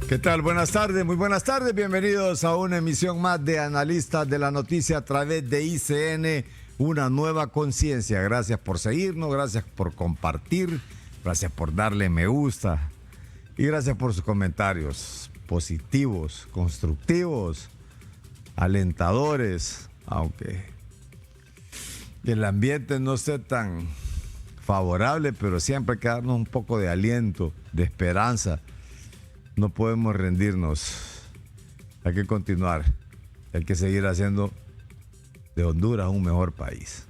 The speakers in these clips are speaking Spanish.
¿Qué tal? Buenas tardes, muy buenas tardes. Bienvenidos a una emisión más de Analistas de la Noticia a través de ICN, una nueva conciencia. Gracias por seguirnos, gracias por compartir, gracias por darle me gusta y gracias por sus comentarios positivos, constructivos, alentadores, aunque el ambiente no esté tan favorable, pero siempre hay que darnos un poco de aliento, de esperanza. No podemos rendirnos, hay que continuar, hay que seguir haciendo de Honduras un mejor país.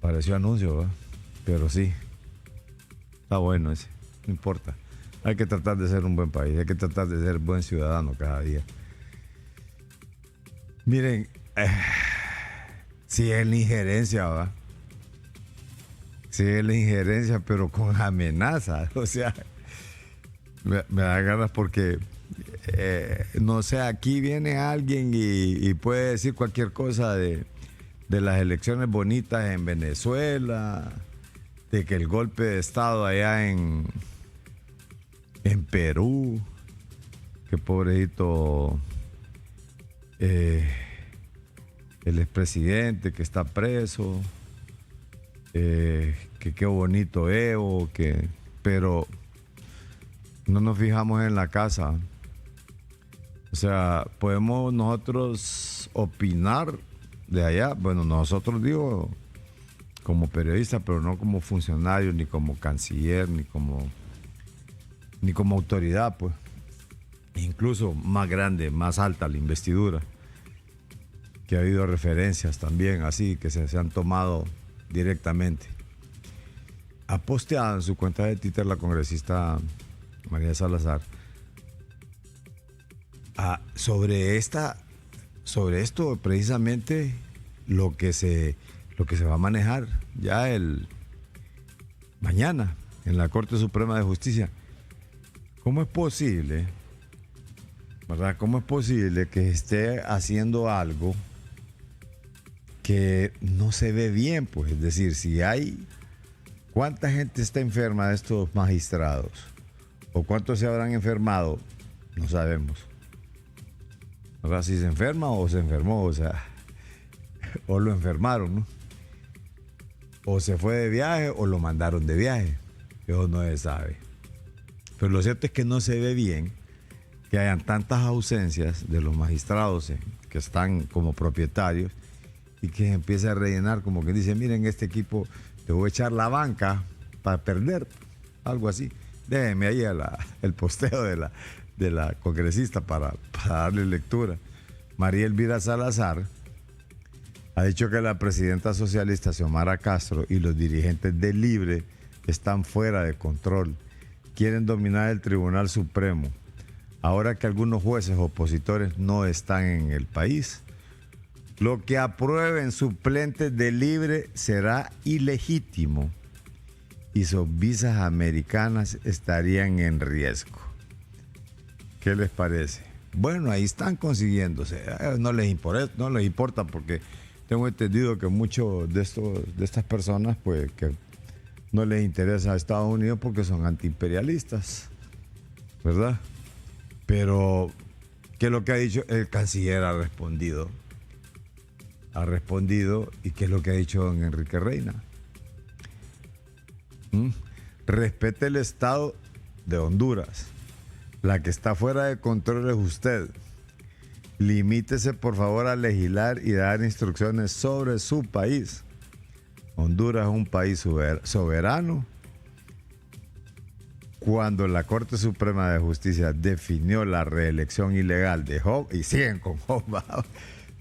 Pareció anuncio, ¿verdad? Pero sí, está bueno ese, no importa. Hay que tratar de ser un buen país, hay que tratar de ser buen ciudadano cada día. Miren, sí es la injerencia, ¿verdad? Sí es la injerencia, pero con amenazas, o sea... Me da ganas porque, no sé, aquí viene alguien y puede decir cualquier cosa de las elecciones bonitas en Venezuela, de que el golpe de Estado allá en Perú, que pobrecito el expresidente que está preso, que qué bonito Evo, pero... no nos fijamos en la casa. O sea, podemos nosotros opinar de allá. Bueno, nosotros digo como periodistas, pero no como funcionarios, ni como canciller, ni como autoridad, pues. Incluso más grande, más alta la investidura. Que ha habido referencias también, así, que se han tomado directamente. Ha posteado en su cuenta de Twitter la congresista María Salazar, sobre esto precisamente lo que se va a manejar ya el mañana en la Corte Suprema de Justicia. ¿Cómo es posible, verdad? ¿Cómo es posible que esté haciendo algo que no se ve bien? Pues, es decir, ¿cuánta gente está enferma de estos magistrados? ¿O cuántos se habrán enfermado? No sabemos. Ahora, si se enferma o se enfermó, o sea, o lo enfermaron, ¿no? O se fue de viaje o lo mandaron de viaje. Eso no se sabe. Pero lo cierto es que no se ve bien que hayan tantas ausencias de los magistrados que están como propietarios y que empiece a rellenar como que dice, miren, este equipo le voy a echar la banca para perder, algo así. Déjenme ahí el posteo de la congresista para darle lectura. María Elvira Salazar ha dicho que la presidenta socialista Xiomara Castro y los dirigentes de Libre están fuera de control. Quieren dominar el Tribunal Supremo. Ahora que algunos jueces opositores no están en el país, lo que aprueben suplentes de Libre será ilegítimo y sus visas americanas estarían en riesgo. ¿Qué les parece? Bueno, ahí están consiguiéndose. No les importa porque tengo entendido que muchos de estas personas, pues, que no les interesa a Estados Unidos porque son antiimperialistas, ¿verdad? Pero, ¿qué es lo que ha dicho? El canciller ha respondido. ¿Y qué es lo que ha dicho don Enrique Reina? Respete el Estado de Honduras. La que está fuera de control es usted. Limítese por favor a legislar y dar instrucciones sobre su país. Honduras es un país soberano. Cuando la Corte Suprema de Justicia definió la reelección ilegal de Job, y siguen con Job,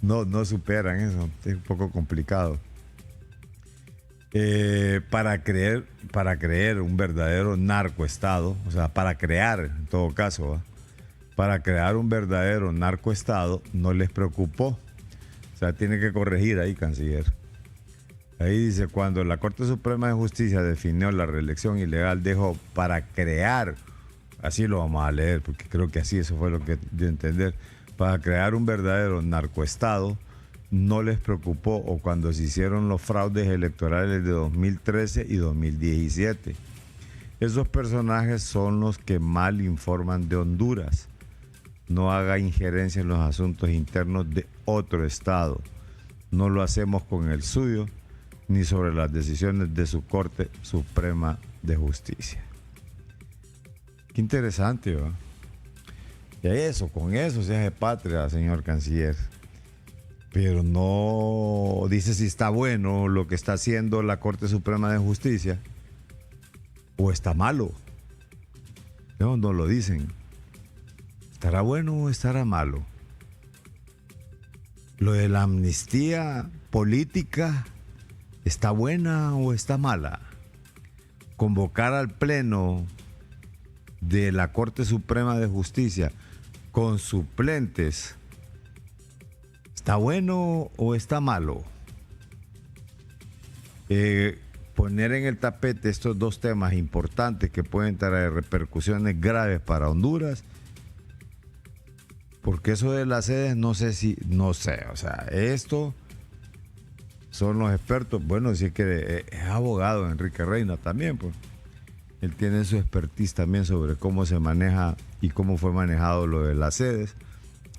no superan eso, es un poco complicado. Para creer un verdadero narcoestado, o sea, para crear, en todo caso, para crear un verdadero narcoestado, no les preocupó. O sea, tiene que corregir ahí, canciller. Ahí dice, cuando la Corte Suprema de Justicia definió la reelección ilegal de Job para crear, así lo vamos a leer, porque creo que así eso fue lo que dio a entender, para crear un verdadero narcoestado, no les preocupó, o cuando se hicieron los fraudes electorales de 2013 y 2017. Esos personajes son los que mal informan de Honduras. No haga injerencia en los asuntos internos de otro estado. No lo hacemos con el suyo, ni sobre las decisiones de su Corte Suprema de Justicia. Qué interesante, ¿va? Y eso, con eso se hace patria, señor canciller. Pero no dice si está bueno lo que está haciendo la Corte Suprema de Justicia o está malo. No lo dicen. ¿Estará bueno o estará malo? Lo de la amnistía política, ¿está buena o está mala? Convocar al Pleno de la Corte Suprema de Justicia con suplentes, ¿está bueno o está malo? Poner en el tapete estos dos temas importantes que pueden traer repercusiones graves para Honduras, porque eso de las sedes no sé, o sea, esto son los expertos. Bueno, sí que es abogado Enrique Reina también, pues él tiene su expertise también sobre cómo se maneja y cómo fue manejado lo de las sedes,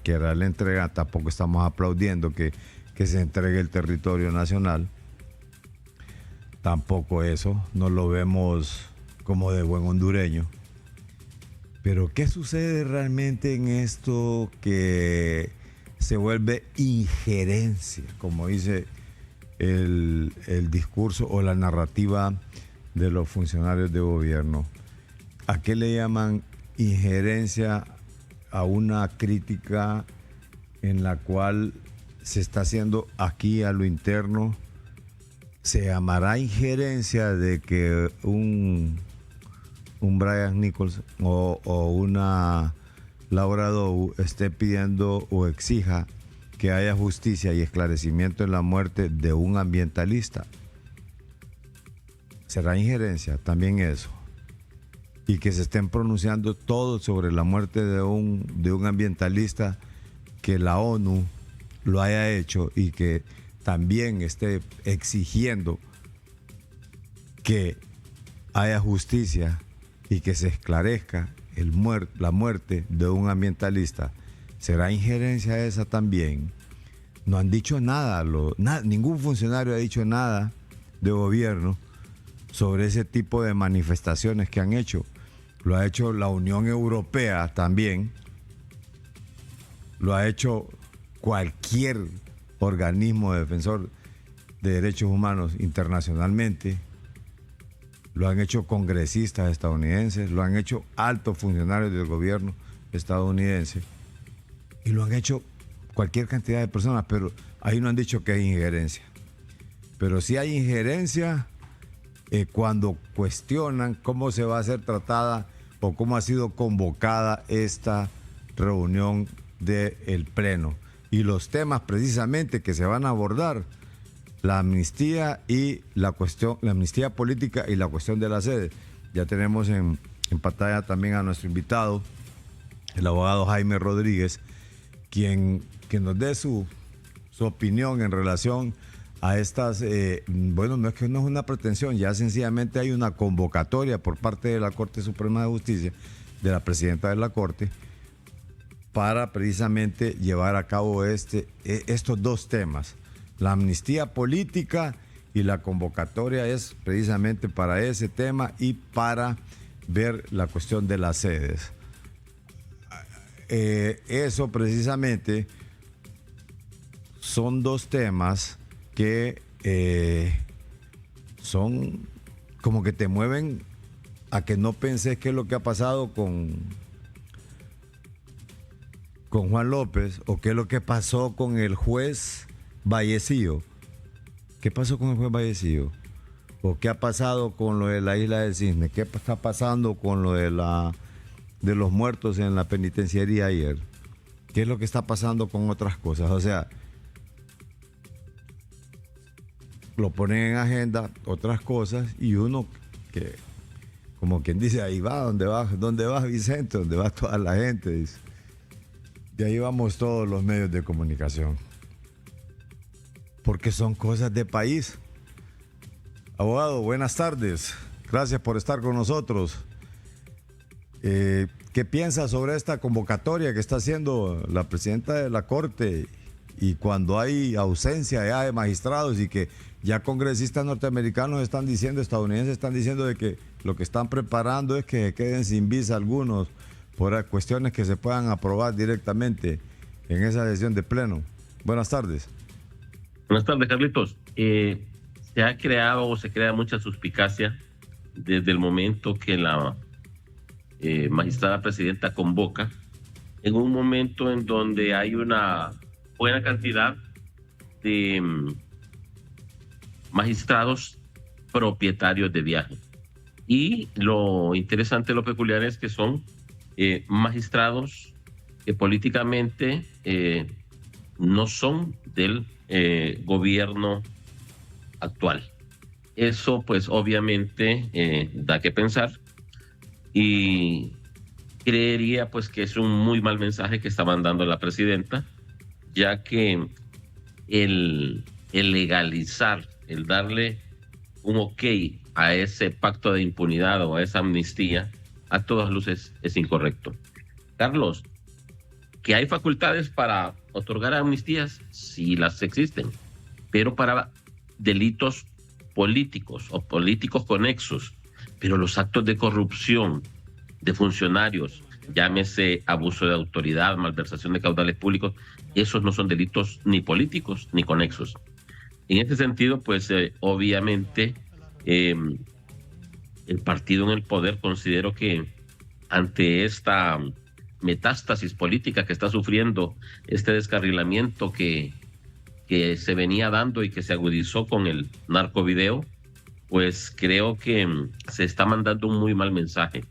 que era la entrega. Tampoco estamos aplaudiendo que se entregue el territorio nacional, tampoco eso, no lo vemos como de buen hondureño. Pero ¿qué sucede realmente en esto que se vuelve injerencia, como dice el discurso o la narrativa de los funcionarios de gobierno? ¿A qué le llaman injerencia a una crítica en la cual se está haciendo aquí a lo interno? ¿Se llamará injerencia de que un Brian Nichols o una Laura Dow esté pidiendo o exija que haya justicia y esclarecimiento en la muerte de un ambientalista? ¿Será injerencia también eso? Y que se estén pronunciando todo sobre la muerte de un ambientalista, que la ONU lo haya hecho y que también esté exigiendo que haya justicia y que se esclarezca la muerte de un ambientalista. ¿Será injerencia esa también? No han dicho nada, ningún funcionario ha dicho nada de gobierno sobre ese tipo de manifestaciones que han hecho. Lo ha hecho la Unión Europea también, lo ha hecho cualquier organismo defensor de derechos humanos internacionalmente, lo han hecho congresistas estadounidenses, lo han hecho altos funcionarios del gobierno estadounidense y lo han hecho cualquier cantidad de personas, pero ahí no han dicho que hay injerencia. Pero sí hay injerencia cuando cuestionan cómo se va a ser tratada o cómo ha sido convocada esta reunión del Pleno y los temas precisamente que se van a abordar: la amnistía y la amnistía política y la cuestión de la sede. Ya tenemos en pantalla también a nuestro invitado, el abogado Jaime Rodríguez, quien nos dé su opinión en relación a estas, bueno, no es una pretensión, ya sencillamente hay una convocatoria por parte de la Corte Suprema de Justicia, de la presidenta de la Corte, para precisamente llevar a cabo estos dos temas. La amnistía política y la convocatoria es precisamente para ese tema y para ver la cuestión de las sedes. Eso precisamente son dos temas que son como que te mueven a que no penses qué es lo que ha pasado con Juan López o qué es lo que pasó con el juez Vallecillo. ¿Qué pasó con el juez Vallecillo? ¿O qué ha pasado con lo de la Isla del Cisne? ¿Qué está pasando con lo de los muertos en la penitenciaría ayer? ¿Qué es lo que está pasando con otras cosas? O sea, lo ponen en agenda otras cosas y uno que, como quien dice, ahí va, ¿dónde va Vicente? ¿Dónde va toda la gente? Dice. Y ahí vamos todos los medios de comunicación. Porque son cosas de país. Abogado, buenas tardes. Gracias por estar con nosotros. ¿Qué piensa sobre esta convocatoria que está haciendo la presidenta de la Corte y cuando hay ausencia ya de magistrados y que ya congresistas norteamericanos están diciendo, estadounidenses están diciendo de que lo que están preparando es que se queden sin visa algunos por cuestiones que se puedan aprobar directamente en esa sesión de pleno? Buenas tardes. Buenas tardes, Carlitos. Se ha creado o se crea mucha suspicacia desde el momento que la magistrada presidenta convoca, en un momento en donde hay una buena cantidad de magistrados propietarios de viaje. Y lo interesante, lo peculiar es que son magistrados que políticamente no son del gobierno actual. Eso pues obviamente da que pensar y creería pues que es un muy mal mensaje que está mandando la presidenta, ya que el legalizar, el darle un ok a ese pacto de impunidad o a esa amnistía, a todas luces es incorrecto. Carlos, que hay facultades para otorgar amnistías, sí las existen, pero para delitos políticos o políticos conexos. Pero los actos de corrupción de funcionarios, llámese abuso de autoridad, malversación de caudales públicos, esos no son delitos ni políticos ni conexos. En este sentido, pues obviamente el partido en el poder, considero que ante esta metástasis política que está sufriendo, este descarrilamiento que se venía dando y que se agudizó con el narcovideo, pues creo que se está mandando un muy mal mensaje.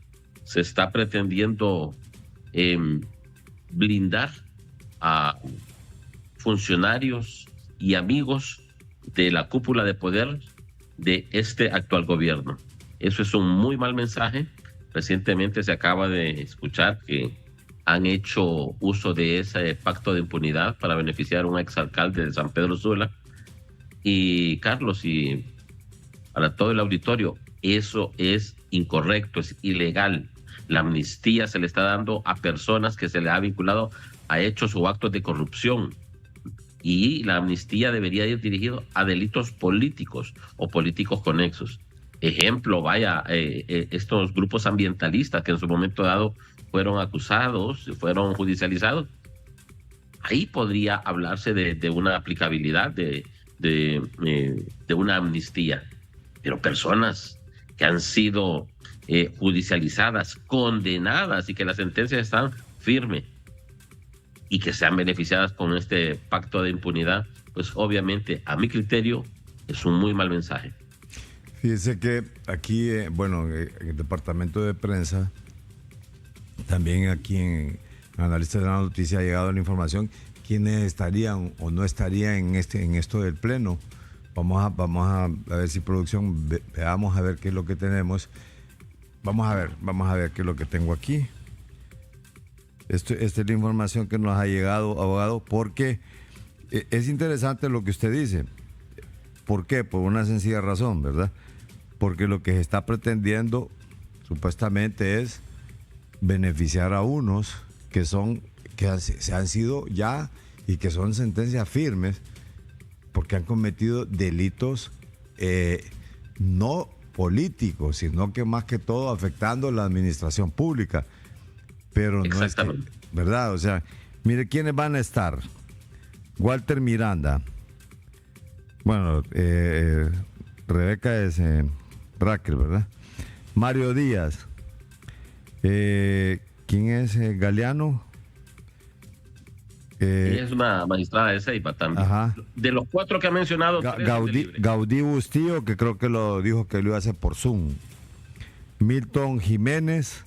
Se está pretendiendo blindar a funcionarios y amigos de la cúpula de poder de este actual gobierno. Eso es un muy mal mensaje. Recientemente se acaba de escuchar que han hecho uso de ese pacto de impunidad para beneficiar a un exalcalde de San Pedro Sula. Y Carlos, y para todo el auditorio, eso es incorrecto, es ilegal. La amnistía se le está dando a personas que se le ha vinculado a hechos o actos de corrupción. Y la amnistía debería ir dirigido a delitos políticos o políticos conexos. Ejemplo, estos grupos ambientalistas que en su momento dado fueron acusados, fueron judicializados. Ahí podría hablarse de una aplicabilidad de una amnistía. Pero personas que han sido judicializadas, condenadas y que las sentencias están firmes y que sean beneficiadas con este pacto de impunidad, pues obviamente a mi criterio es un muy mal mensaje. Fíjese que aquí, en el departamento de prensa, también aquí en Analistas de la Noticia ha llegado la información quiénes estarían o no estarían en esto del pleno. Vamos a ver si producción, veamos a ver qué es lo que tenemos. Vamos a ver qué es lo que tengo aquí. Esta es la información que nos ha llegado, abogado, porque es interesante lo que usted dice. ¿Por qué? Por una sencilla razón, ¿verdad? Porque lo que se está pretendiendo supuestamente es beneficiar a unos que se han sido ya y que son sentencias firmes porque han cometido delitos no políticos, sino que más que todo afectando la administración pública. Pero no es que, ¿verdad? O sea, mire quiénes van a estar. Walter Miranda. Bueno, Rebeca es Raquel, ¿verdad? Mario Díaz. ¿Quién es Galeano? Es una magistrada de Ceiba también. Ajá. De los 4 que ha mencionado, Gaudí Bustillo, que creo que lo dijo que lo iba a hacer por Zoom. Milton Jiménez.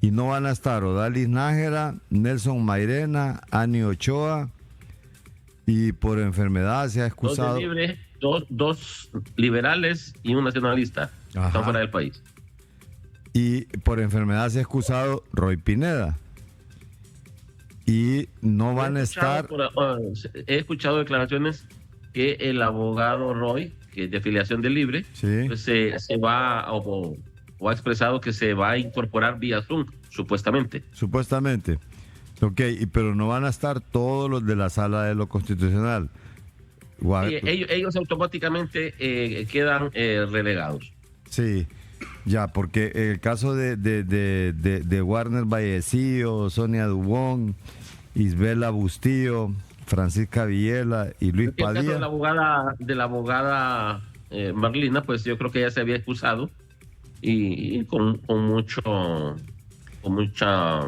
Y no van a estar Odalis Nájera, Nelson Mairena, Ani Ochoa. Y por enfermedad se ha excusado. Dos liberales y un nacionalista. Ajá. Están fuera del país. Y por enfermedad se ha excusado Roy Pineda. Y no van a estar. He escuchado declaraciones que el abogado Roy, que es de afiliación de Libre, Sí. pues se va o ha expresado que se va a incorporar vía Zoom, supuestamente. Supuestamente. Ok, pero no van a estar todos los de la sala de lo constitucional. Y ellos automáticamente quedan relegados. Sí, ya, porque el caso de Warner Vallecillo, Sonia Dubón, Isabela Bustillo, Francisca Villela y Luis En el caso Padilla. de la abogada Marlina, pues yo creo que ella se había excusado y con mucha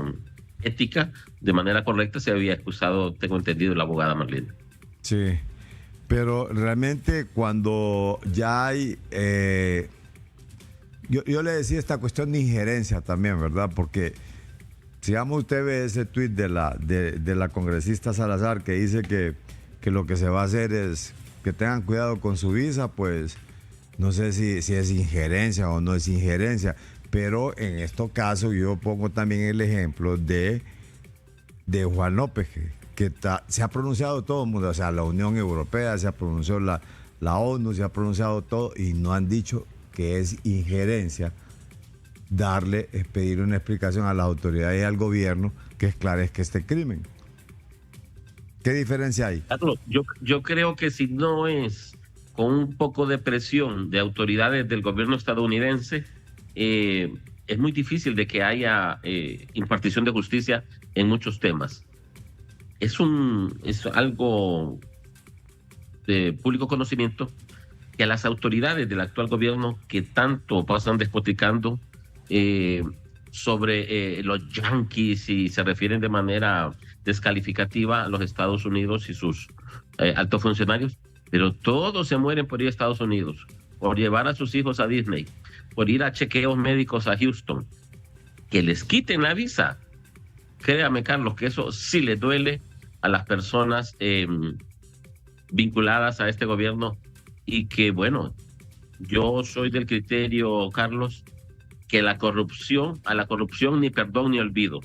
ética, de manera correcta, se había excusado, tengo entendido, la abogada Marlina. Sí, pero realmente cuando ya hay... yo le decía esta cuestión de injerencia también, ¿verdad? Porque si usted ve ese tuit de la congresista Salazar que dice que lo que se va a hacer es que tengan cuidado con su visa, pues no sé si es injerencia o no es injerencia, pero en este caso yo pongo también el ejemplo de Juan López, que se ha pronunciado todo el mundo, o sea, la Unión Europea, se ha pronunciado la ONU, se ha pronunciado todo y no han dicho que es injerencia pedir una explicación a las autoridades y al gobierno que esclarezca este crimen. ¿Qué diferencia hay? Carlos, yo creo que si no es con un poco de presión de autoridades del gobierno estadounidense, es muy difícil de que haya impartición de justicia en muchos temas. Es algo de público conocimiento que a las autoridades del actual gobierno, que tanto pasan despotricando sobre los yanquis y se refieren de manera descalificativa a los Estados Unidos y sus altos funcionarios, pero todos se mueren por ir a Estados Unidos, por llevar a sus hijos a Disney, por ir a chequeos médicos a Houston. Que les quiten la visa, créame, Carlos, que eso sí le duele a las personas vinculadas a este gobierno. Y que, bueno, yo soy del criterio, Carlos, que a la corrupción ni perdón ni olvido,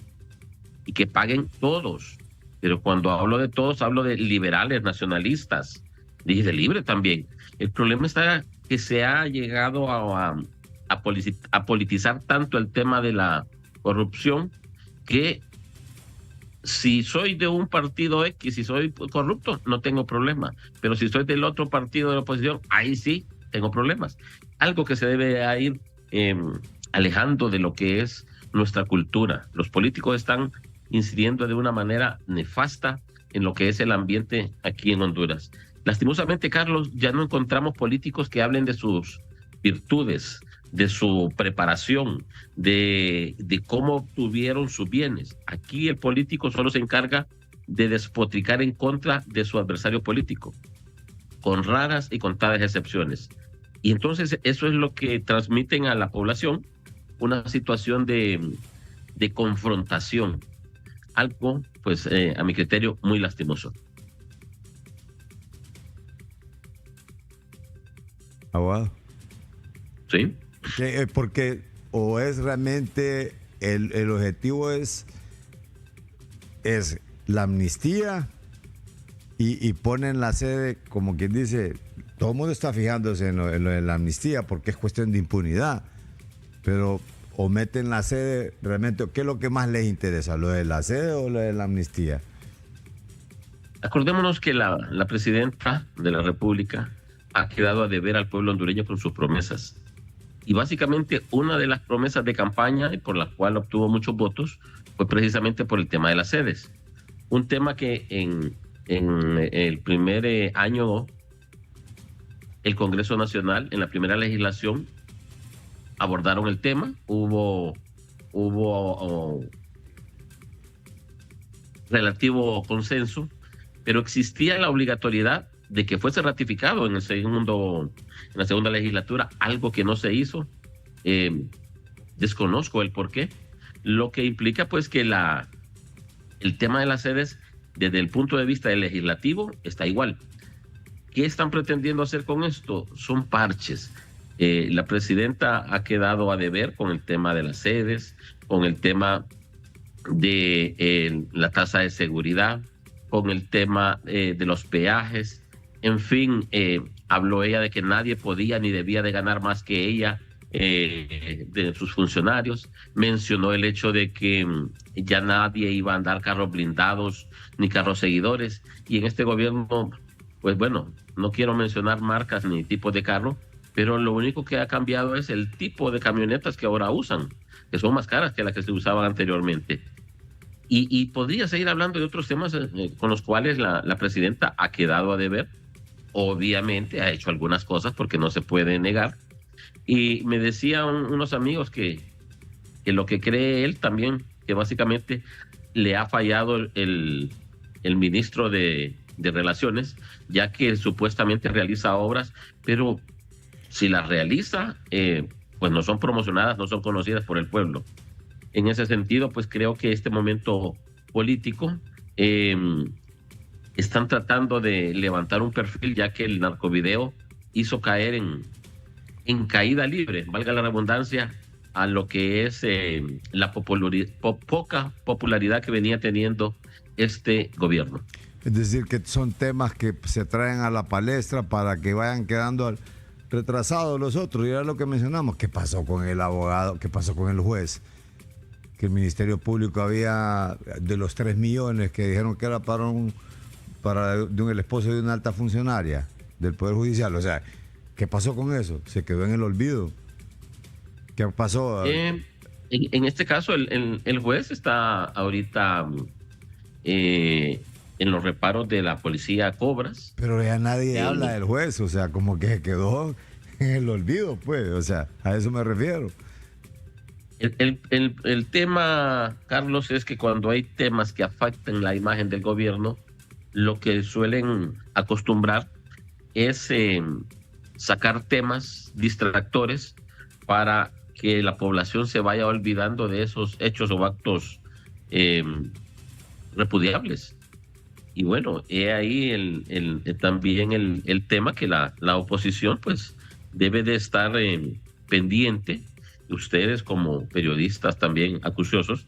y que paguen todos. Pero cuando hablo de todos, hablo de liberales, nacionalistas, y de Libre también. El problema está que se ha llegado a politizar tanto el tema de la corrupción, que si soy de un partido X y soy corrupto, no tengo problema. Pero si soy del otro partido de la oposición, ahí sí tengo problemas. Algo que se debe ir alejando de lo que es nuestra cultura. Los políticos están incidiendo de una manera nefasta en lo que es el ambiente aquí en Honduras. Lastimosamente, Carlos, ya no encontramos políticos que hablen de sus virtudes, de su preparación, de cómo obtuvieron sus bienes. Aquí el político solo se encarga de despotricar en contra de su adversario político, con raras y contadas excepciones. Y entonces eso es lo que transmiten a la población, una situación de confrontación. Algo, pues, a mi criterio, muy lastimoso. Abogado. ¿Sí? Porque o es realmente el objetivo es la amnistía y ponen la sede, como quien dice, todo el mundo está fijándose en lo de la amnistía porque es cuestión de impunidad, pero o meten la sede realmente, ¿qué es lo que más les interesa? ¿Lo de la sede o lo de la amnistía? Acordémonos que la presidenta de la República ha quedado a deber al pueblo hondureño con sus promesas. Y básicamente una de las promesas de campaña, y por la cual obtuvo muchos votos, fue precisamente por el tema de las sedes. Un tema que en el primer año, el Congreso Nacional, en la primera legislación, abordaron el tema. Hubo relativo consenso, pero existía la obligatoriedad de que fuese ratificado en la segunda legislatura, algo que no se hizo. Desconozco el por qué, lo que implica pues que el tema de las sedes desde el punto de vista del legislativo está igual. ¿Qué están pretendiendo hacer con esto? Son parches. La presidenta ha quedado a deber con el tema de las sedes, con el tema de la tasa de seguridad, con el tema de los peajes. En fin, habló ella de que nadie podía ni debía de ganar más que ella, de sus funcionarios. Mencionó el hecho de que ya nadie iba a andar carros blindados ni carros seguidores. Y en este gobierno, pues bueno, no quiero mencionar marcas ni tipos de carro, pero lo único que ha cambiado es el tipo de camionetas que ahora usan, que son más caras que las que se usaban anteriormente. Y podría seguir hablando de otros temas con los cuales la presidenta ha quedado a deber. Obviamente ha hecho algunas cosas porque no se puede negar. Y me decían unos amigos que lo que cree él también, que básicamente le ha fallado el ministro de Relaciones, ya que supuestamente realiza obras, pero si las realiza, pues no son promocionadas, no son conocidas por el pueblo. En ese sentido, pues creo que este momento político están tratando de levantar un perfil, ya que el narcovideo hizo caer en caída libre, valga la redundancia, a lo que es la poca popularidad que venía teniendo este gobierno. Es decir, que son temas que se traen a la palestra para que vayan quedando retrasados los otros. Y era lo que mencionamos. ¿Qué pasó con el abogado? ¿Qué pasó con el juez? Que el Ministerio Público había, de los 3 millones que dijeron que era el esposo de una alta funcionaria del Poder Judicial. O sea, ¿qué pasó con eso? Se quedó en el olvido. ¿Qué pasó? En este caso, el juez está ahorita en los reparos de la policía Cobras. Pero ya nadie habla del juez, o sea, como que se quedó en el olvido, pues. O sea, a eso me refiero. El tema, Carlos, es que cuando hay temas que afectan la imagen del gobierno, lo que suelen acostumbrar es sacar temas distractores para que la población se vaya olvidando de esos hechos o actos repudiables. Y bueno, he ahí también el tema que la oposición pues debe de estar pendiente, ustedes como periodistas también acuciosos,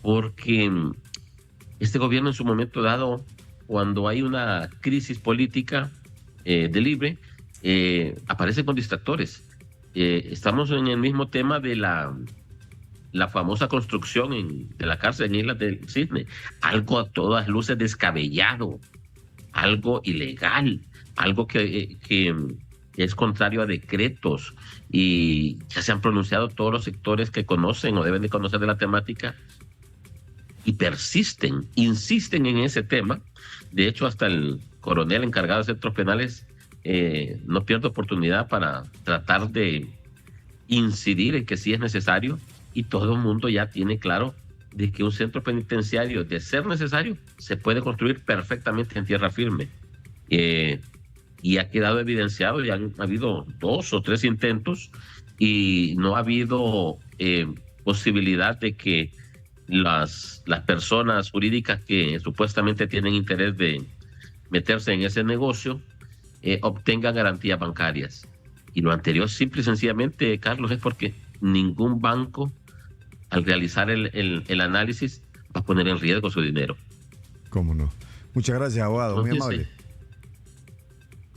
porque este gobierno en su momento dado, cuando hay una crisis política de libre, aparece con distractores. Estamos en el mismo tema de la famosa construcción de la cárcel en Islas del Cisne, algo a todas luces descabellado, algo ilegal, algo que es contrario a decretos, y ya se han pronunciado todos los sectores que conocen o deben de conocer de la temática y persisten, insisten en ese tema. De hecho, hasta el coronel encargado de centros penales no pierde oportunidad para tratar de incidir en que sí es necesario, y todo el mundo ya tiene claro de que un centro penitenciario, de ser necesario, se puede construir perfectamente en tierra firme. Y ha quedado evidenciado, ya han habido 2 o 3 intentos y no ha habido posibilidad de que las personas jurídicas que supuestamente tienen interés de meterse en ese negocio obtengan garantías bancarias. Y lo anterior, simple y sencillamente, Carlos, es porque ningún banco, al realizar el análisis, va a poner en riesgo su dinero. ¿Cómo no? Muchas gracias, abogado. Muy amable.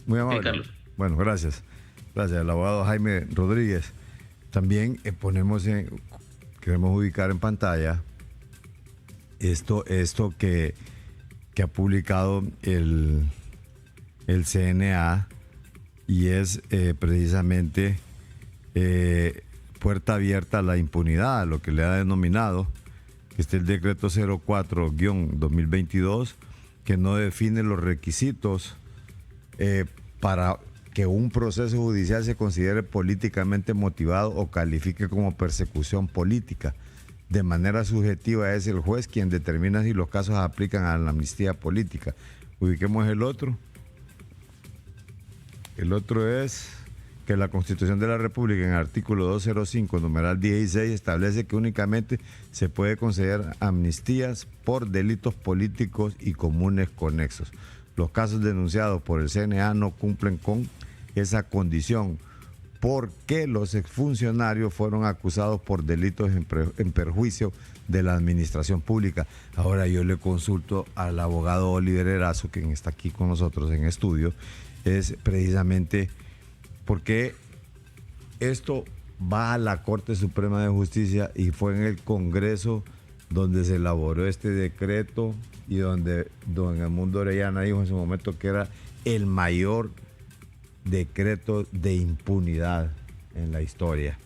Muy amable. Sí, Carlos. Bueno, gracias. Gracias, el abogado Jaime Rodríguez. También queremos ubicar en pantalla esto que ha publicado el CNA, y es precisamente puerta abierta a la impunidad, lo que le ha denominado, que está el decreto 04-2022, que no define los requisitos para que un proceso judicial se considere políticamente motivado o califique como persecución política. De manera subjetiva es el juez quien determina si los casos aplican a la amnistía política. Ubiquemos el otro. El otro es que la Constitución de la República, en el artículo 205, numeral 16, establece que únicamente se puede conceder amnistías por delitos políticos y comunes conexos. Los casos denunciados por el CNA no cumplen con esa condición, por qué los exfuncionarios fueron acusados por delitos en perjuicio de la administración pública. Ahora yo le consulto al abogado Oliver Erazo, quien está aquí con nosotros en estudio, es precisamente por qué esto va a la Corte Suprema de Justicia y fue en el Congreso donde se elaboró este decreto y donde don Edmundo Orellana dijo en su momento que era el mayor decreto de impunidad en la historia.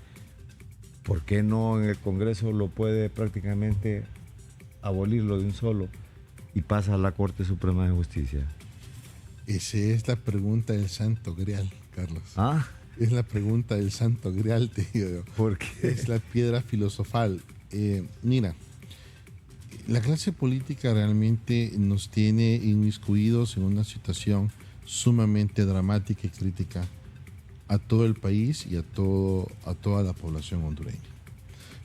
¿Por qué no en el Congreso lo puede prácticamente abolirlo de un solo y pasa a la Corte Suprema de Justicia? Esa es la pregunta del Santo Grial, Carlos. ¿Ah? Es la pregunta del Santo Grial, te digo yo. ¿Por qué? Es la piedra filosofal. Mira, la clase política realmente nos tiene inmiscuidos en una situación sumamente dramática y crítica a todo el país y a toda la población hondureña.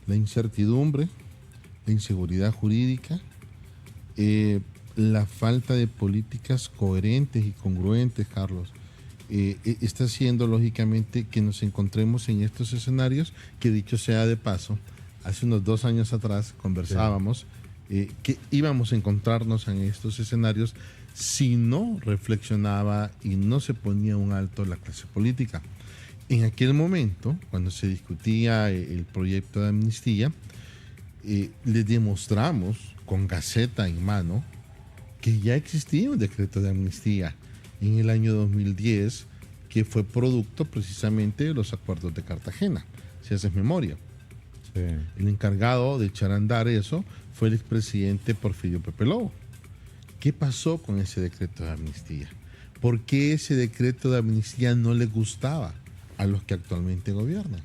La incertidumbre, la inseguridad jurídica, la falta de políticas coherentes y congruentes, Carlos, está haciendo lógicamente que nos encontremos en estos escenarios que, dicho sea de paso, hace unos 2 años atrás conversábamos que íbamos a encontrarnos en estos escenarios si no reflexionaba y no se ponía un alto en la clase política. En aquel momento, cuando se discutía el proyecto de amnistía, le demostramos con gaceta en mano que ya existía un decreto de amnistía en el año 2010 que fue producto precisamente de los acuerdos de Cartagena, si haces memoria. Sí. El encargado de echar a andar eso fue el expresidente Porfirio Pepe Lobo. ¿Qué pasó con ese decreto de amnistía? ¿Por qué ese decreto de amnistía no le gustaba a los que actualmente gobiernan?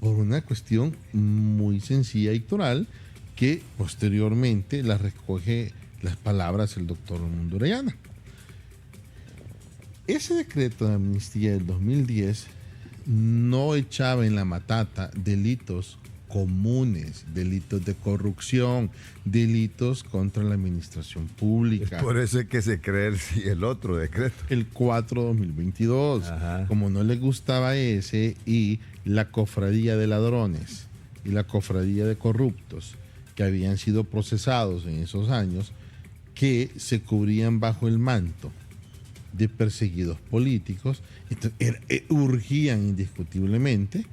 Por una cuestión muy sencilla y toral que posteriormente la recoge las palabras del doctor Edmundo Orellana. Ese decreto de amnistía del 2010 no echaba en la matata delitos comunes, delitos de corrupción, delitos contra la administración pública. Es por eso es que se cree el otro decreto. El 4/2022. Ajá. Como no le gustaba ese, y la cofradía de ladrones y la cofradía de corruptos que habían sido procesados en esos años, que se cubrían bajo el manto de perseguidos políticos, entonces, urgían indiscutiblemente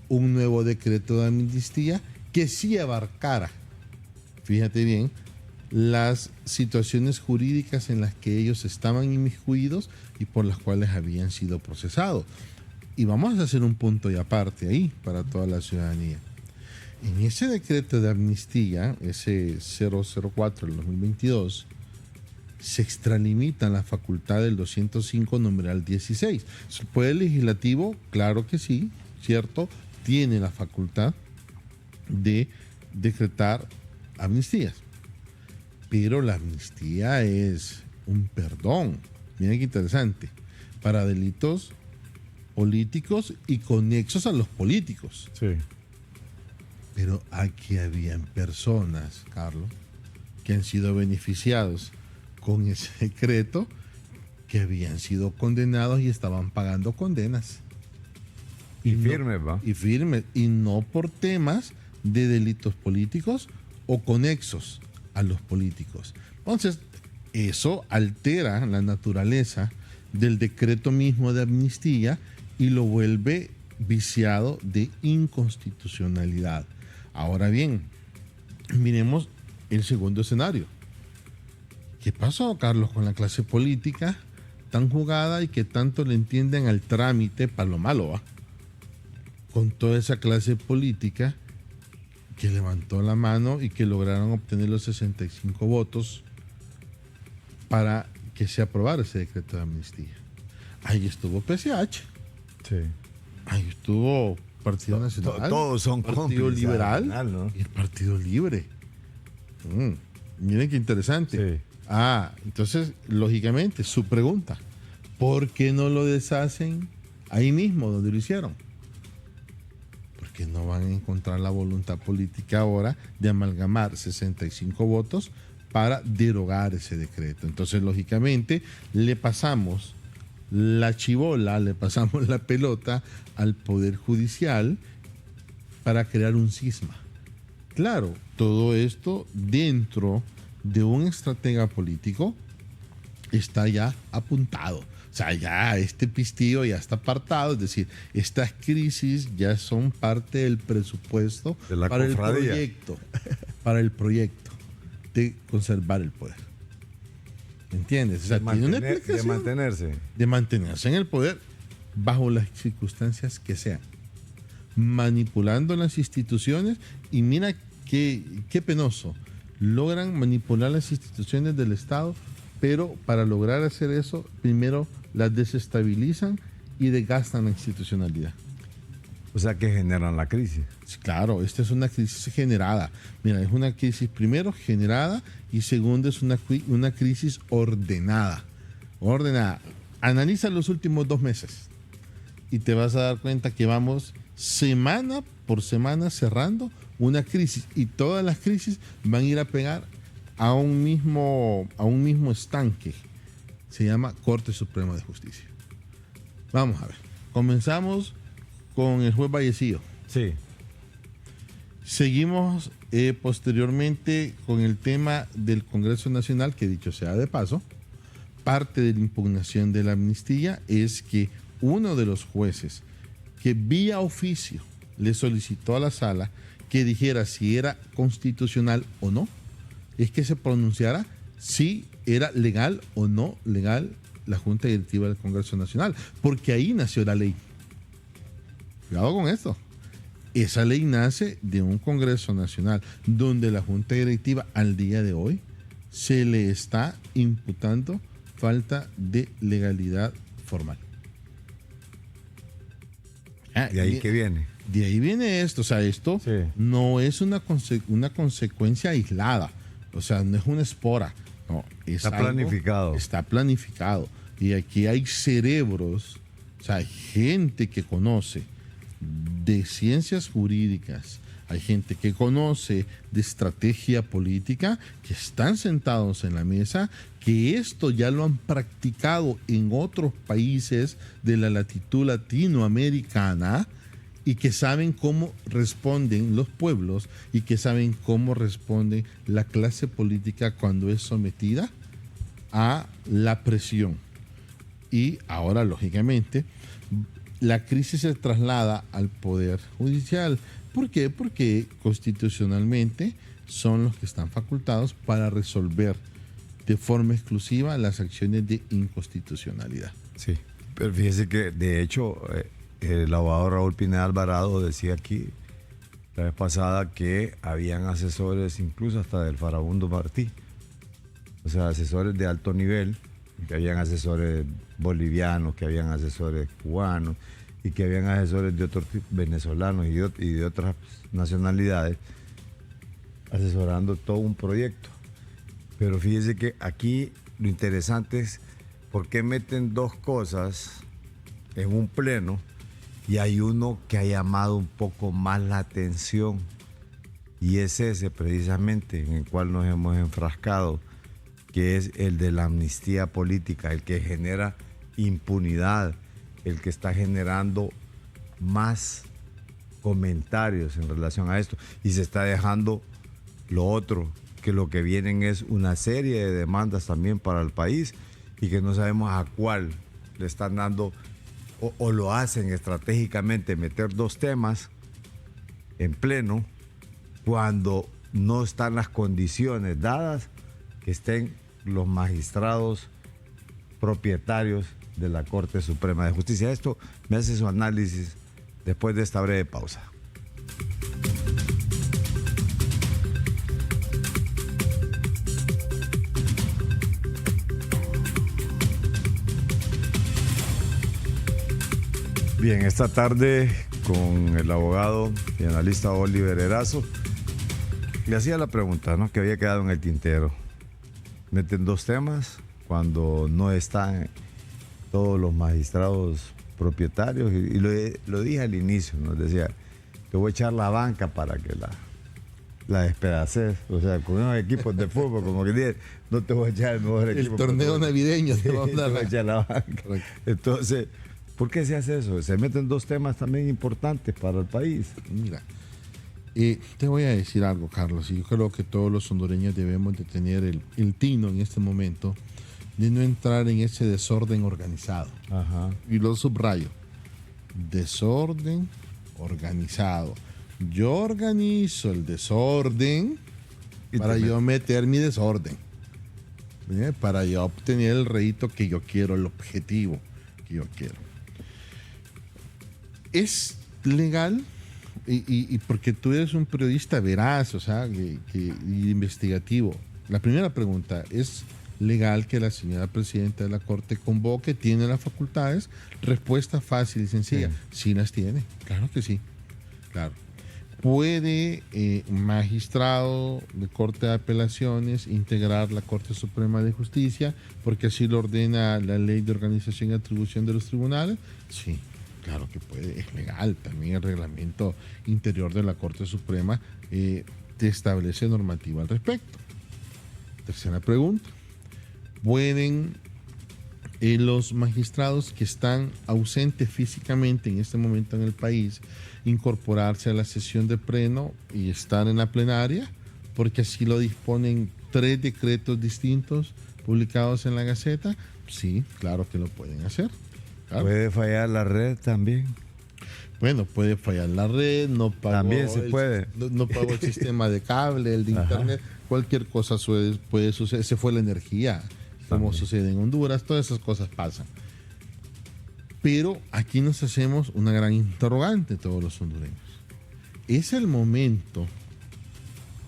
un nuevo decreto de amnistía que sí abarcara, fíjate bien, las situaciones jurídicas en las que ellos estaban inmiscuidos y por las cuales habían sido procesados. Y vamos a hacer un punto y aparte ahí para toda la ciudadanía. En ese decreto de amnistía, ese 004 del 2022, se extralimita la facultad del 205 numeral 16. ¿El Poder Legislativo? Claro que sí, ¿cierto? Tiene la facultad de decretar amnistías. Pero la amnistía es un perdón, miren qué interesante, para delitos políticos y conexos a los políticos. Sí. Pero aquí habían personas, Carlos, que han sido beneficiados con ese decreto, que habían sido condenados y estaban pagando condenas. Y firmes, ¿va? Y firmes, y no por temas de delitos políticos o conexos a los políticos. Entonces, eso altera la naturaleza del decreto mismo de amnistía y lo vuelve viciado de inconstitucionalidad. Ahora bien, miremos el segundo escenario. ¿Qué pasó, Carlos, con la clase política tan jugada y que tanto le entienden al trámite para lo malo, ¿va? Con toda esa clase política que levantó la mano y que lograron obtener los 65 votos para que se aprobara ese decreto de amnistía. Ahí estuvo PSH. Sí. Ahí estuvo Partido Nacional. Todos son Partido Liberal, ¿no? Y el Partido Libre. Miren qué interesante. Sí. Entonces, lógicamente, su pregunta, ¿por qué no lo deshacen ahí mismo donde lo hicieron? Porque no van a encontrar la voluntad política ahora de amalgamar 65 votos para derogar ese decreto. Entonces, lógicamente, le pasamos la chibola, le pasamos la pelota al Poder Judicial para crear un cisma. Claro, todo esto dentro de un estratega político está ya apuntado. O sea, ya este pistillo ya está apartado, es decir, estas crisis ya son parte del presupuesto de la cofradía. Para el proyecto de conservar el poder. ¿Entiendes? O sea, tiene una explicación de mantenerse en el poder bajo las circunstancias que sean, manipulando las instituciones. Y mira qué penoso, logran manipular las instituciones del Estado, pero para lograr hacer eso, primero las desestabilizan y desgastan la institucionalidad. O sea, que generan la crisis. Sí, claro, esta es una crisis generada. Mira, es una crisis primero generada y segundo es una crisis ordenada. Ordenada. Analiza los últimos 2 meses y te vas a dar cuenta que vamos semana por semana cerrando una crisis, y todas las crisis van a ir a pegar a un mismo estanque. Se llama Corte Suprema de Justicia. Vamos a ver. Comenzamos con el juez Vallecillo. Sí. Seguimos posteriormente con el tema del Congreso Nacional, que dicho sea de paso, parte de la impugnación de la amnistía es que uno de los jueces que vía oficio le solicitó a la sala que dijera si era constitucional o no, es que se pronunciara si era legal o no legal la Junta Directiva del Congreso Nacional, porque ahí nació la ley. Cuidado con esto. Esa ley nace de un Congreso Nacional donde la Junta Directiva al día de hoy se le está imputando falta de legalidad formal. ¿De ahí qué viene? De ahí viene esto. O sea, esto sí. No es una consecuencia aislada. O sea, no es una espora. No, está planificado. Está planificado. Y aquí hay cerebros, o sea, hay gente que conoce de ciencias jurídicas, hay gente que conoce de estrategia política, que están sentados en la mesa, que esto ya lo han practicado en otros países de la latitud latinoamericana y que saben cómo responden los pueblos y que saben cómo responde la clase política cuando es sometida a la presión. Y ahora, lógicamente, la crisis se traslada al Poder Judicial. ¿Por qué? Porque constitucionalmente son los que están facultados para resolver de forma exclusiva las acciones de inconstitucionalidad. Sí, pero fíjese que de hecho el abogado Raúl Pineda Alvarado decía aquí la vez pasada que habían asesores incluso hasta del Farabundo Martí, o sea, asesores de alto nivel, que habían asesores bolivianos, que habían asesores cubanos y que habían asesores de otros venezolanos y de otras nacionalidades asesorando todo un proyecto. Pero fíjese que aquí lo interesante es por qué meten 2 cosas en un pleno y hay uno que ha llamado un poco más la atención, y es ese precisamente en el cual nos hemos enfrascado, que es el de la amnistía política, el que genera impunidad, el que está generando más comentarios en relación a esto, y se está dejando lo otro, que lo que vienen es una serie de demandas también para el país y que no sabemos a cuál le están dando o lo hacen estratégicamente, meter 2 temas en pleno cuando no están las condiciones dadas que estén los magistrados propietarios de la Corte Suprema de Justicia. Esto me hace su análisis después de esta breve pausa. Bien, esta tarde con el abogado y analista Oliver Erazo le hacía la pregunta, ¿no?, que había quedado en el tintero. Meten 2 temas cuando no están todos los magistrados propietarios y lo dije al inicio, nos decía, te voy a echar la banca para que la despedaces. O sea, con unos equipos de fútbol, como que dicen, no te voy a echar el mejor equipo. El torneo navideño te va a dar. Te voy a echar la banca. Entonces, ¿por qué se hace eso? Se meten dos temas también importantes para el país. Mira, te voy a decir algo, Carlos, y yo creo que todos los hondureños debemos de tener el tino en este momento de no entrar en ese desorden organizado. Ajá. Y lo subrayo. Desorden organizado. Yo organizo el desorden para yo meter mi desorden. Para yo obtener el rédito que yo quiero, el objetivo que yo quiero. Es legal, y porque tú eres un periodista veraz, o sea, y investigativo. La primera pregunta, ¿es legal que la señora presidenta de la Corte convoque? ¿Tiene las facultades? Respuesta fácil y sencilla. Sí las tiene, claro que sí. Claro. ¿Puede magistrado de Corte de Apelaciones integrar la Corte Suprema de Justicia porque así lo ordena la Ley de Organización y Atribución de los Tribunales? Sí, claro que puede, es legal. También el reglamento interior de la Corte Suprema te establece normativa al respecto. Tercera pregunta. ¿Pueden los magistrados que están ausentes físicamente en este momento en el país incorporarse a la sesión de pleno y estar en la plenaria? Porque así lo disponen 3 decretos distintos publicados en la Gaceta. Sí, claro que lo pueden hacer. Claro. ¿Puede fallar la red también? Bueno, puede fallar la red, no pagó, también se puede. No pagó el sistema de cable, el de internet, cualquier cosa puede suceder. Se fue la energía, como sucede en Honduras, todas esas cosas pasan. Pero aquí nos hacemos una gran interrogante todos los hondureños. Es el momento,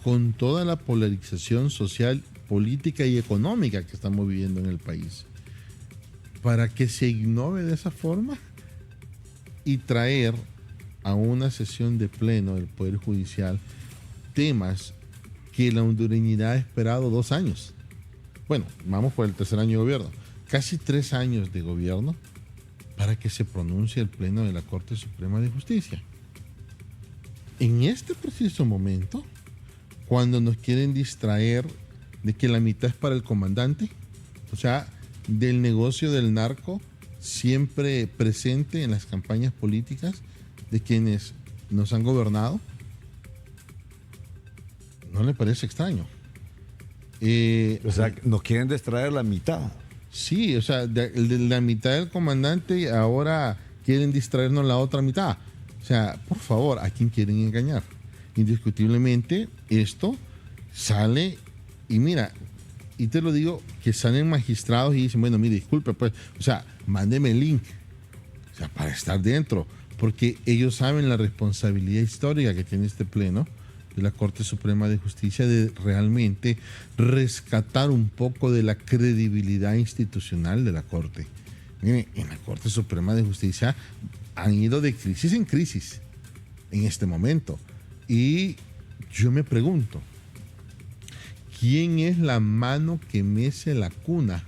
con toda la polarización social, política y económica que estamos viviendo en el país, para que se ignore de esa forma y traer a una sesión de pleno del Poder Judicial temas que la hondureñidad ha esperado 2 años. Bueno, vamos por el 3er año de gobierno. Casi 3 años de gobierno para que se pronuncie el pleno de la Corte Suprema de Justicia. En este preciso momento, cuando nos quieren distraer de que la mitad es para el comandante, o sea, del negocio del narco siempre presente en las campañas políticas de quienes nos han gobernado, ¿no le parece extraño? O sea, nos quieren distraer la mitad. Sí, o sea, de la mitad del comandante ahora quieren distraernos la otra mitad. O sea, por favor, ¿a quién quieren engañar? Indiscutiblemente esto sale, y mira, y te lo digo, que salen magistrados y dicen, bueno, mire, disculpe, pues, o sea, mándeme el link, o sea, para estar dentro, porque ellos saben la responsabilidad histórica que tiene este pleno de la Corte Suprema de Justicia de realmente rescatar un poco de la credibilidad institucional de la Corte. Miren, en la Corte Suprema de Justicia han ido de crisis en crisis en este momento. Y yo me pregunto, ¿quién es la mano que mece la cuna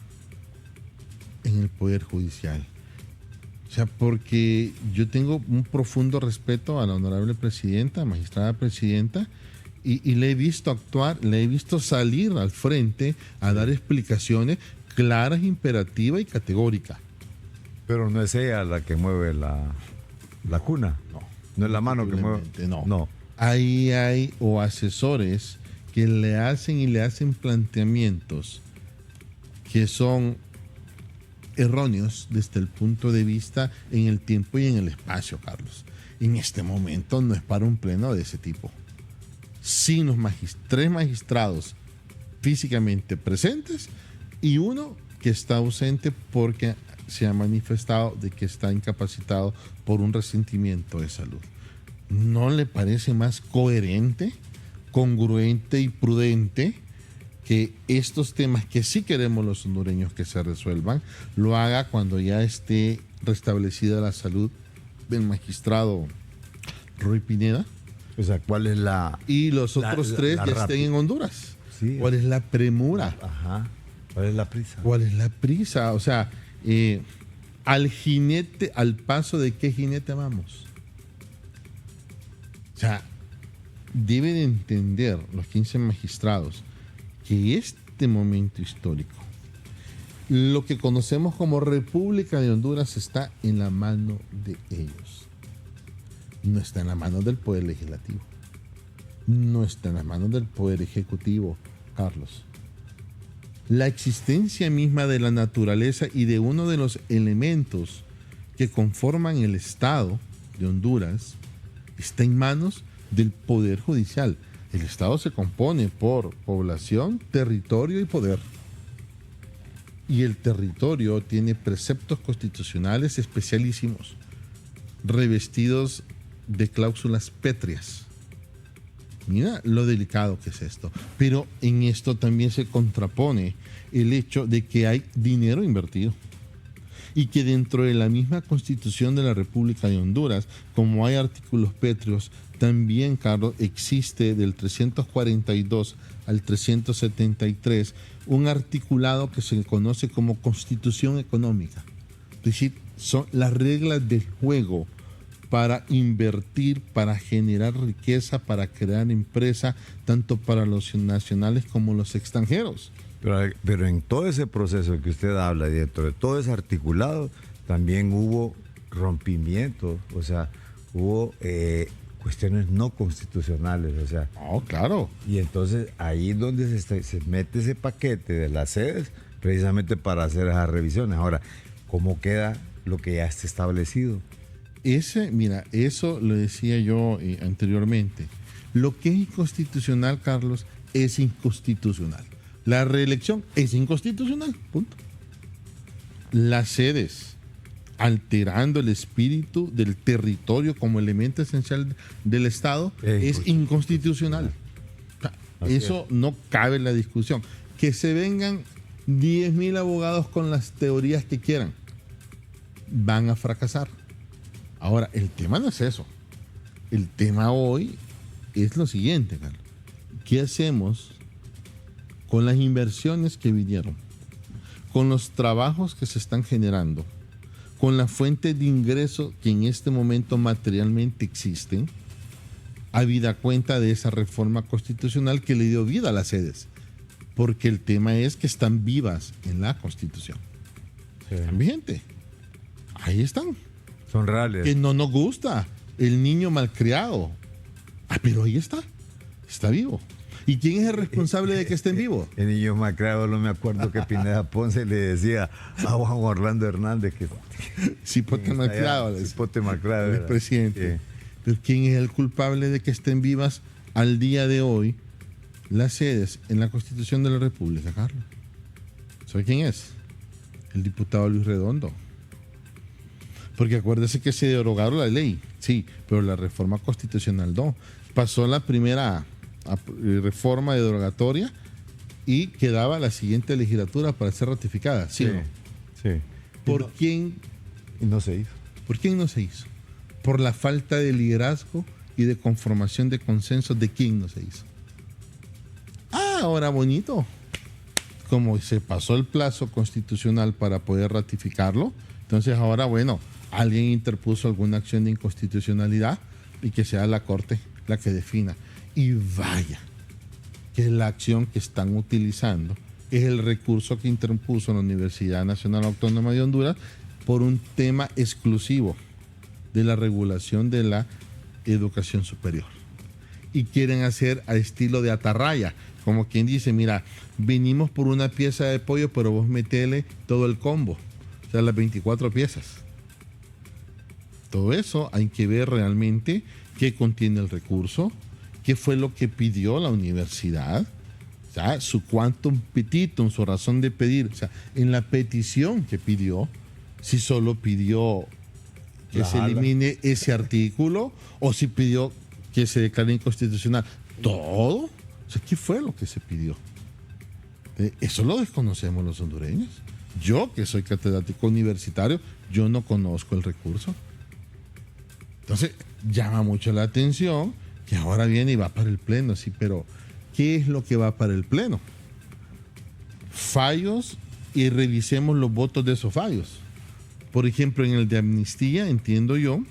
en el Poder Judicial? O sea, porque yo tengo un profundo respeto a la honorable presidenta, magistrada presidenta, y le he visto actuar, le he visto salir al frente a dar explicaciones claras, imperativas y categóricas. Pero no es ella la que mueve la cuna. No. No es la mano que mueve. No. Ahí hay o asesores que le hacen planteamientos que son erróneos desde el punto de vista en el tiempo y en el espacio, Carlos. En este momento no es para un pleno de ese tipo. Sin los 3 magistrados físicamente presentes y uno que está ausente porque se ha manifestado de que está incapacitado por un resentimiento de salud. ¿No le parece más coherente, congruente y prudente que estos temas que sí queremos los hondureños que se resuelvan, lo haga cuando ya esté restablecida la salud del magistrado Roy Pineda? O sea, ¿cuál es la...? Y los otros 3 ya estén en Honduras. Sí. ¿Cuál es la premura? Ajá. ¿Cuál es la prisa? ¿Cuál es la prisa? O sea, al jinete, al paso de qué jinete vamos. O sea, deben entender los 15 magistrados que este momento histórico, lo que conocemos como República de Honduras, está en la mano de ellos. No está en la mano del Poder Legislativo. No está en la mano del Poder Ejecutivo, Carlos. La existencia misma de la naturaleza y de uno de los elementos que conforman el Estado de Honduras está en manos del Poder Judicial. El Estado se compone por población, territorio y poder. Y el territorio tiene preceptos constitucionales especialísimos, revestidos de cláusulas pétreas. Mira lo delicado que es esto. Pero en esto también se contrapone el hecho de que hay dinero invertido. Y que dentro de la misma Constitución de la República de Honduras, como hay artículos pétreos, también, Carlos, existe del 342 al 373 un articulado que se conoce como Constitución Económica. Es decir, son las reglas del juego para invertir, para generar riqueza, para crear empresa, tanto para los nacionales como los extranjeros. Pero en todo ese proceso que usted habla, dentro de todo ese articulado, también hubo rompimientos, o sea, hubo cuestiones no constitucionales, o sea. Oh, claro. Y entonces ahí es donde se mete ese paquete de las sedes, precisamente para hacer esas revisiones. Ahora, ¿cómo queda lo que ya está establecido? Mira, eso lo decía yo anteriormente. Lo que es inconstitucional, Carlos, es inconstitucional. La reelección es inconstitucional, punto. Las sedes, alterando el espíritu del territorio como elemento esencial del Estado, es inconstitucional. Eso no cabe en la discusión. Que se vengan 10,000 abogados con las teorías que quieran, van a fracasar. Ahora, el tema no es eso. El tema hoy es lo siguiente, Carlos. ¿Qué hacemos con las inversiones que vinieron? Con los trabajos que se están generando, con la fuente de ingreso que en este momento materialmente existen, habida cuenta de esa reforma constitucional que le dio vida a las sedes. Porque el tema es que están vivas en la Constitución. Sí. Están vigentes. Ahí están. Son reales. Que no nos gusta. El niño malcriado. Pero ahí está. Está vivo. ¿Y quién es el responsable de que estén vivos? El niño malcriado, no me acuerdo que Pineda Ponce le decía a Juan Orlando Hernández que... Cipote malcriado. Cipote malcriado. El presidente. Sí. Pero ¿quién es el culpable de que estén vivas al día de hoy las sedes en la Constitución de la República, Carlos? ¿Sabe quién es? El diputado Luis Redondo. Porque acuérdese que se derogaron la ley, sí, pero la reforma constitucional no. Pasó la primera reforma derogatoria y quedaba la siguiente legislatura para ser ratificada, ¿sí o no? Sí. ¿Por quién? Y no se hizo. ¿Por quién no se hizo? Por la falta de liderazgo y de conformación de consenso de quién no se hizo. Ahora bonito. Como se pasó el plazo constitucional para poder ratificarlo, entonces ahora, bueno, alguien interpuso alguna acción de inconstitucionalidad y que sea la Corte la que defina. Y vaya, que la acción que están utilizando es el recurso que interpuso la Universidad Nacional Autónoma de Honduras por un tema exclusivo de la regulación de la educación superior. Y quieren hacer a estilo de atarraya, como quien dice, mira, venimos por una pieza de pollo, pero vos metele todo el combo, o sea, las 24 piezas. Todo eso hay que ver realmente qué contiene el recurso, qué fue lo que pidió la universidad, o sea, su quantum petitum, su razón de pedir, o sea, en la petición que pidió, si solo pidió que se elimine ese artículo o si pidió que se declare inconstitucional. Todo. O sea, ¿qué fue lo que se pidió? Eso lo desconocemos los hondureños. Yo, que soy catedrático universitario, yo no conozco el recurso. Entonces, llama mucho la atención que ahora viene y va para el Pleno, sí, pero ¿qué es lo que va para el Pleno? Fallos, y revisemos los votos de esos fallos. Por ejemplo, en el de amnistía, entiendo yo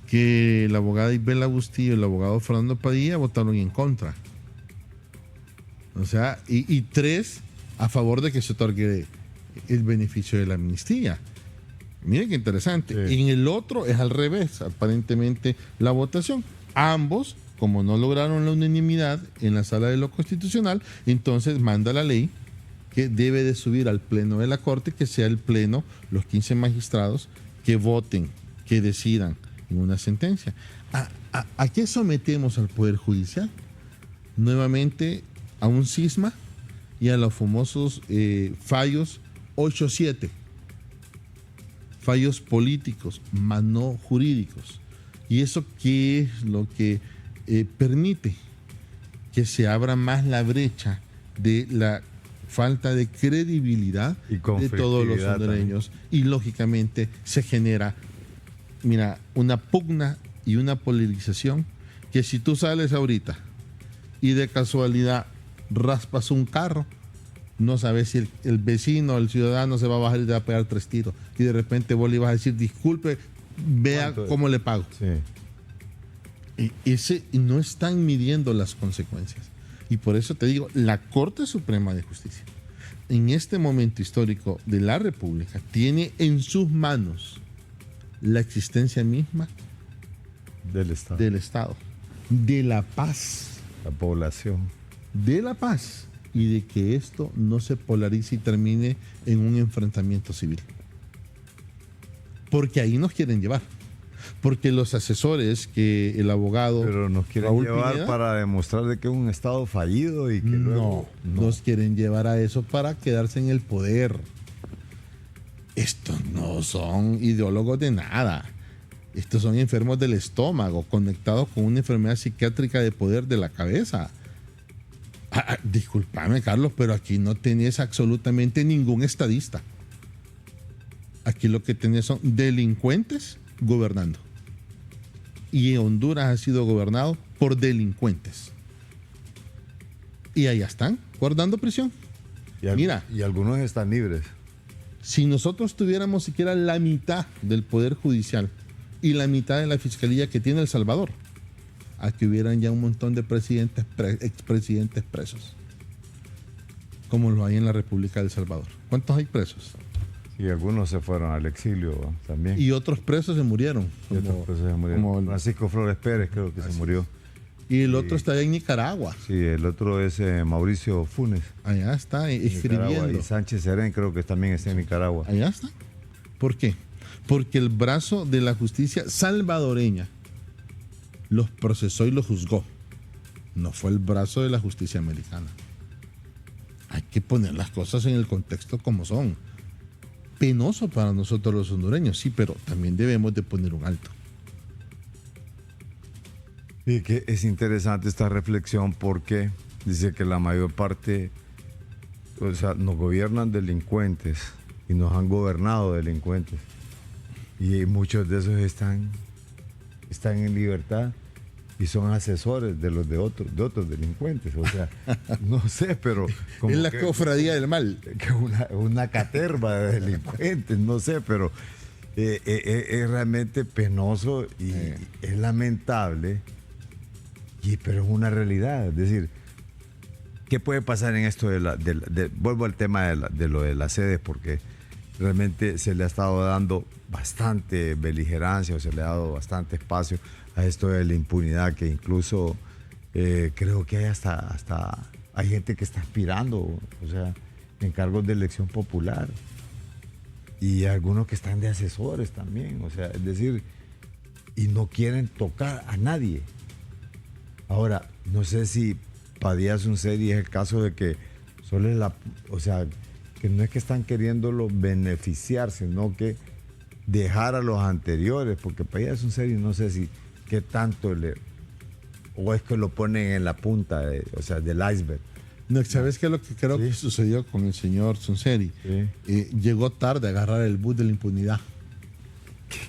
que la abogada Isabela Bustillo y el abogado Fernando Padilla votaron en contra. O sea, y 3 a favor de que se otorgue el beneficio de la amnistía. Miren qué interesante. Sí. En el otro es al revés, aparentemente, la votación. Ambos, como no lograron la unanimidad en la sala de lo constitucional, entonces manda la ley que debe de subir al pleno de la Corte, que sea el pleno, los 15 magistrados, que voten, que decidan en una sentencia. ¿A qué sometemos al Poder Judicial? Nuevamente a un cisma y a los famosos fallos 8-7. Fallos políticos, más no jurídicos. ¿Y eso qué es lo que permite que se abra más la brecha de la falta de credibilidad de todos los hondureños? Y lógicamente se genera, mira, una pugna y una polarización que si tú sales ahorita y de casualidad raspas un carro, no sabes si el vecino, el ciudadano se va a bajar y te va a pegar 3 tiros. Y de repente vos le vas a decir, disculpe, vea cómo le pago. Sí. Y no están midiendo las consecuencias. Y por eso te digo, la Corte Suprema de Justicia, en este momento histórico de la República, tiene en sus manos la existencia misma Del Estado. del Estado, de la paz, La población. de la paz, y de que esto no se polarice y termine en un enfrentamiento civil. Porque ahí nos quieren llevar. Porque los asesores que el abogado... Pero nos quieren Raúl llevar Pineda, para demostrar de que es un Estado fallido y que no, luego... nos quieren llevar a eso para quedarse en el poder. Estos no son ideólogos de nada. Estos son enfermos del estómago, conectados con una enfermedad psiquiátrica de poder de la cabeza. Discúlpame, Carlos, pero aquí no tenés absolutamente ningún estadista. Aquí lo que tenés son delincuentes gobernando. Y Honduras ha sido gobernado por delincuentes. Y allá están, guardando prisión. Mira. Y algunos están libres. Si nosotros tuviéramos siquiera la mitad del Poder Judicial y la mitad de la Fiscalía que tiene El Salvador, aquí hubieran ya un montón de expresidentes presos, como lo hay en la República de El Salvador. ¿Cuántos hay presos? Y algunos se fueron al exilio también. Y otros presos se murieron. Y otros presos se murieron. Francisco Flores Pérez creo que se murió. Y el otro está en Nicaragua. Sí, el otro es Mauricio Funes. Allá está, escribiendo. Nicaragua. Y Sánchez Serén creo que también está en Nicaragua. Allá está. ¿Por qué? Porque el brazo de la justicia salvadoreña los procesó y los juzgó. No fue el brazo de la justicia americana. Hay que poner las cosas en el contexto como son. Penoso para nosotros los hondureños, sí, pero también debemos de poner un alto. Y que es interesante esta reflexión porque dice que la mayor parte, o sea, nos gobiernan delincuentes y nos han gobernado delincuentes. Y muchos de esos están en libertad y son asesores de otros delincuentes. O sea, no sé, pero... Es la cofradía del mal. Que una caterva de delincuentes, no sé, pero es realmente penoso y es lamentable, pero es una realidad. Es decir, ¿qué puede pasar en esto vuelvo al tema de lo de las sedes, porque realmente se le ha estado dando bastante beligerancia o se le ha dado bastante espacio a esto de la impunidad, que incluso creo que hay hasta hay gente que está aspirando, o sea, en cargos de elección popular, y algunos que están de asesores también, o sea, es decir, y no quieren tocar a nadie. Ahora, no sé si Padilla Sunseri es el caso de que solo es o sea, que no es que están queriéndolo beneficiar, sino que dejar a los anteriores, porque Padilla Sunseri no sé si qué tanto o es que lo ponen en la punta del iceberg. No, ¿sabes qué es lo que creo que sucedió con el señor Sunseri? Sí. Llegó tarde a agarrar el bus de la impunidad.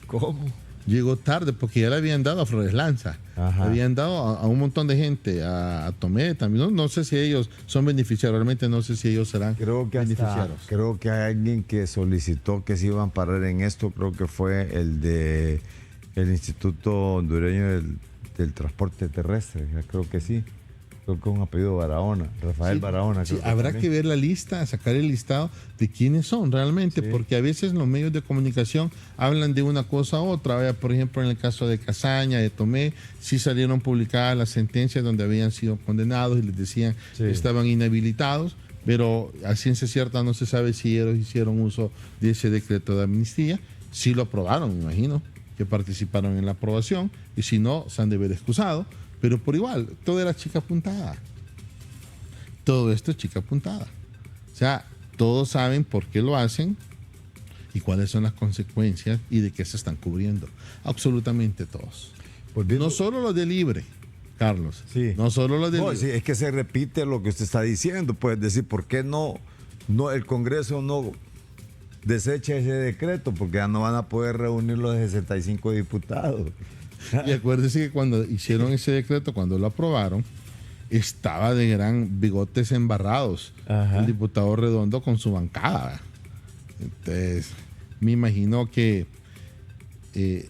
¿Cómo? Llegó tarde porque ya le habían dado a Flores Lanza. Ajá. Habían dado a un montón de gente, a Tomé también. No sé si ellos son beneficiarios, realmente no sé si ellos serán beneficiarios. Creo que hay alguien que solicitó que se iban a parar en esto, creo que fue el de El Instituto Hondureño del Transporte Terrestre, ya creo que sí. Creo que es un apellido Barahona, Rafael Barahona. Sí, habrá que ver la lista, sacar el listado de quiénes son realmente, porque a veces los medios de comunicación hablan de una cosa u otra. Vaya, por ejemplo, en el caso de Casaña, de Tomé, sí salieron publicadas las sentencias donde habían sido condenados y les decían que estaban inhabilitados, pero a ciencia cierta no se sabe si ellos hicieron uso de ese decreto de amnistía. Sí lo aprobaron, me imagino, que participaron en la aprobación, y si no, se han de ver excusado. Pero por igual, todo era chica puntada. Todo esto es chica puntada. O sea, todos saben por qué lo hacen y cuáles son las consecuencias y de qué se están cubriendo. Absolutamente todos. No solo los de libre, Carlos. Sí. No solo los de libre. Sí, es que se repite lo que usted está diciendo. Puedes decir, ¿por qué no el Congreso no desecha ese decreto? Porque ya no van a poder reunir los 65 diputados. Y acuérdese que cuando hicieron ese decreto, cuando lo aprobaron, estaba de gran bigotes embarrados el diputado Redondo con su bancada. Entonces, me imagino que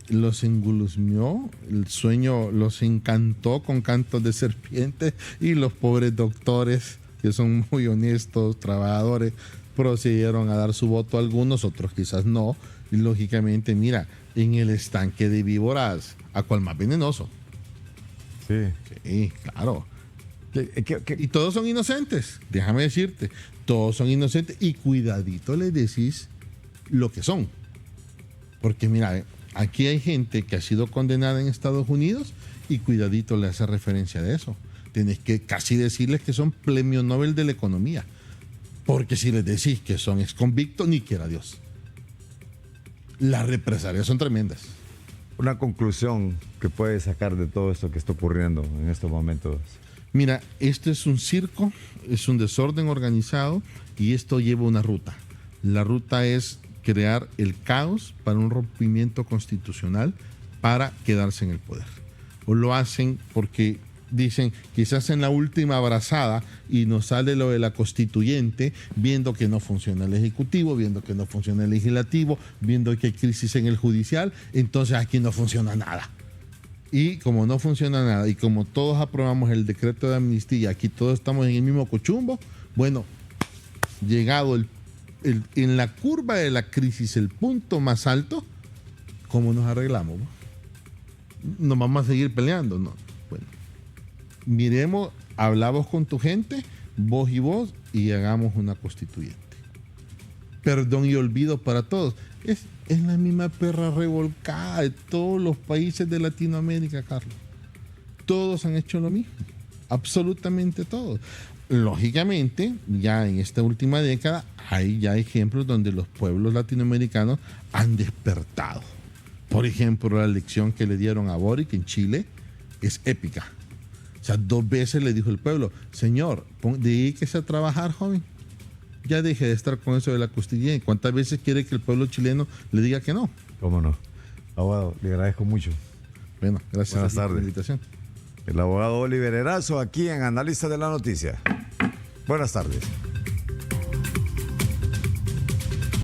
los engulosmió, el sueño los encantó con cantos de serpiente, y los pobres doctores, que son muy honestos, trabajadores, procedieron a dar su voto a algunos, otros quizás no. Y lógicamente, mira, en el estanque de víboras, ¿a cuál más venenoso? Sí, claro. Y todos son inocentes, déjame decirte. Todos son inocentes, y cuidadito les decís lo que son. Porque mira, aquí hay gente que ha sido condenada en Estados Unidos y cuidadito le hace referencia de eso. Tienes que casi decirles que son premio Nobel de la economía. Porque si les decís que son exconvictos, ni quiera Dios. Las represalias son tremendas. Una conclusión que puedes sacar de todo esto que está ocurriendo en estos momentos. Mira, esto es un circo, es un desorden organizado, y esto lleva una ruta. La ruta es crear el caos para un rompimiento constitucional para quedarse en el poder. O lo hacen porque dicen, quizás en la última abrazada, y nos sale lo de la constituyente, viendo que no funciona el ejecutivo, viendo que no funciona el legislativo, viendo que hay crisis en el judicial, entonces aquí no funciona nada. Y como no funciona nada, y como todos aprobamos el decreto de amnistía, aquí todos estamos en el mismo cochumbo, bueno, llegado en la curva de la crisis, el punto más alto, ¿cómo nos arreglamos? ¿Nos vamos a seguir peleando? No. Bueno, miremos, hablamos con tu gente, vos y vos, y hagamos una constituyente. Perdón y olvido para todos. Es la misma perra revolcada de todos los países de Latinoamérica, Carlos. Todos han hecho lo mismo. Absolutamente todos. Lógicamente, ya en esta última década, hay ya ejemplos donde los pueblos latinoamericanos han despertado. Por ejemplo, la elección que le dieron a Boric en Chile es épica. O sea, 2 veces le dijo el pueblo, señor, dedíquese a trabajar, joven. Ya deje de estar con eso de la costilla. ¿Cuántas veces quiere que el pueblo chileno le diga que no? ¿Cómo no? Abogado, le agradezco mucho. Bueno, gracias. Buenas tardes. Por la invitación. El abogado Oliver Erazo, aquí en Analista de la Noticia. Buenas tardes.